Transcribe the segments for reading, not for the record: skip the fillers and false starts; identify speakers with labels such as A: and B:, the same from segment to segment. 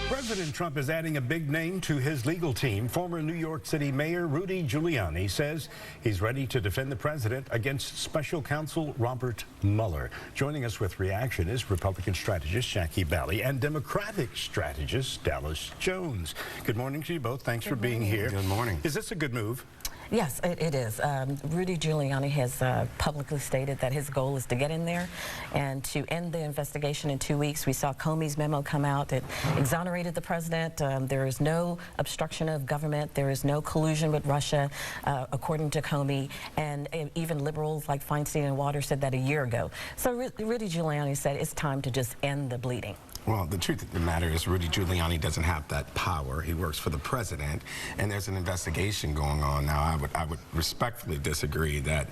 A: President Trump is adding a big name to his legal team. Former New York City Mayor Rudy Giuliani says he's ready to defend the president against special counsel Robert Mueller. Joining us with reaction is Republican strategist Jackie Bally and Democratic strategist Dallas Jones. Good morning to you both. Thanks for being here.
B: Good morning.
A: Is this a good move?
C: Yes, it is. Rudy Giuliani has publicly stated that his goal is to get in there and to end the investigation in 2 weeks. We saw Comey's memo come out. It exonerated the president. There is no obstruction of government. There is no collusion with Russia, according to Comey. And even liberals like Feinstein and Waters said that a year ago. So Rudy Giuliani said it's time to just end the bleeding.
B: Well, the truth of the matter is Rudy Giuliani doesn't have that power. He works for the president, and there's an investigation going on now. I would respectfully disagree that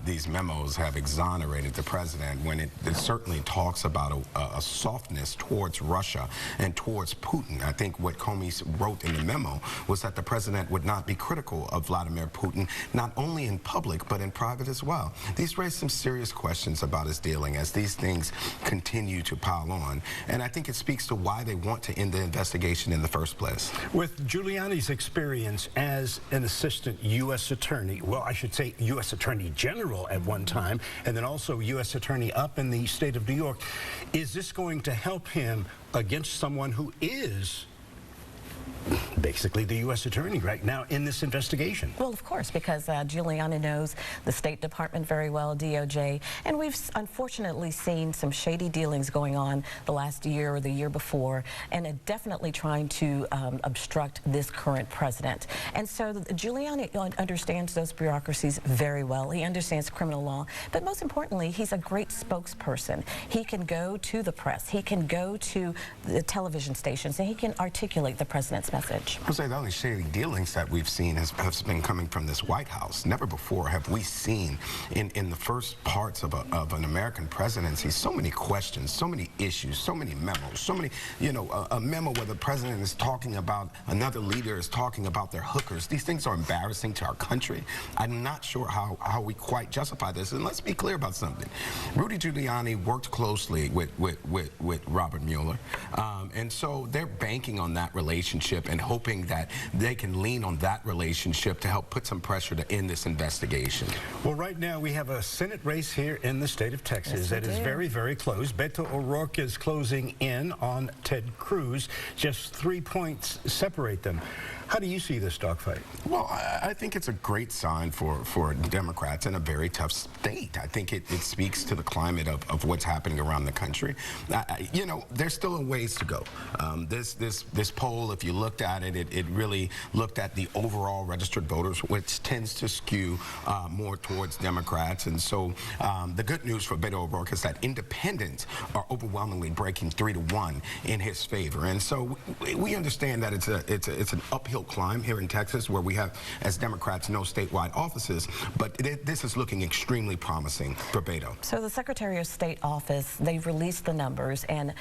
B: these memos have exonerated the president when it certainly talks about a softness towards Russia and towards Putin. I think what Comey wrote in the memo was that the president would not be critical of Vladimir Putin, not only in public, but in private as well. These raise some serious questions about his dealing as these things continue to pile on. And I think it speaks to why they want to end the investigation in the first place.
A: With Giuliani's experience as an assistant U.S. attorney, well, I should say U.S. Attorney General at one time, and then also U.S. Attorney up in the state of New York, is this going to help him against someone who is basically the U.S. Attorney right now in this investigation?
C: Well, of course, because Giuliani knows the State Department very well, DOJ, and we've unfortunately seen some shady dealings going on the last year or the year before, and definitely trying to obstruct this current president. And so Giuliani understands those bureaucracies very well. He understands criminal law, but most importantly, he's a great spokesperson. He can go to the press, he can go to the television stations, and he can articulate the president's message.
B: I'll say the only shady dealings that we've seen has been coming from this White House. Never before have we seen in the first parts of an American presidency so many questions, so many issues, so many memos, so many, a memo where the president is talking about another leader is talking about their hookers. These things are embarrassing to our country. I'm not sure how we quite justify this. And let's be clear about something. Rudy Giuliani worked closely with Robert Mueller. And so they're banking on that relationship and hoping that they can lean on that relationship to help put some pressure to end this investigation.
A: Well, right now we have a Senate race here in the state of Texas that is very, very close. Beto O'Rourke is closing in on Ted Cruz. Just 3 points separate them. How do you see this dogfight?
B: Well, I think it's a great sign for Democrats in a very tough state. I think it speaks to the climate of what's happening around the country. There's still a ways to go. This poll, if you looked at it, it really looked at the overall registered voters, which tends to skew more towards Democrats. And so the good news for Beto O'Rourke is that independents are overwhelmingly breaking 3-1 in his favor. And so we understand that it's an uphill climb here in Texas, where we have, as Democrats, no statewide offices, but this is looking extremely promising for Beto.
C: So the Secretary of State office, they've released the numbers, and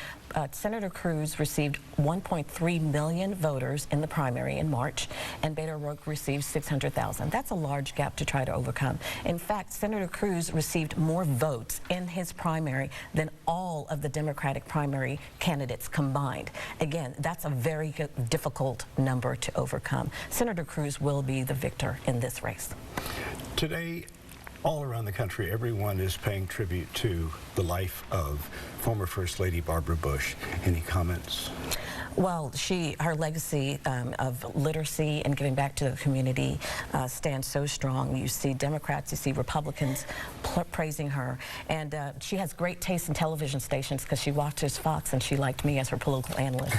C: Senator Cruz received 1.3 million voters in the primary in March, and Beto O'Rourke received 600,000. That's a large gap to try to overcome. In fact, Senator Cruz received more votes in his primary than all of the Democratic primary candidates combined. Again, that's a very difficult number to overcome. Senator Cruz will be the victor in this race. Today,
A: all around the country, everyone is paying tribute to the life of former First Lady Barbara Bush. Any comments?
C: Well, her legacy of literacy and giving back to the community stands so strong. You see Democrats, you see Republicans praising her. And she has great taste in television stations because she watches Fox, and she liked me as her political analyst.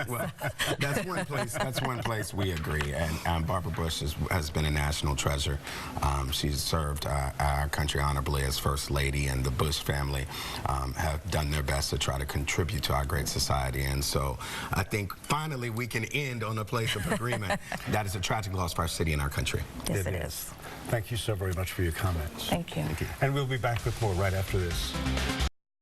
B: Well, that's one place we agree. And Barbara Bush has been a national treasure. She's served our country honorably as First Lady, and the Bush family have done their best to try to contribute to our great society. And so I think finally we can end on a place of agreement. That is a tragic loss for our city and our country.
C: Yes, it is.
A: Thank you so very much for your comments.
C: Thank you.
A: And we'll be back with more right after this.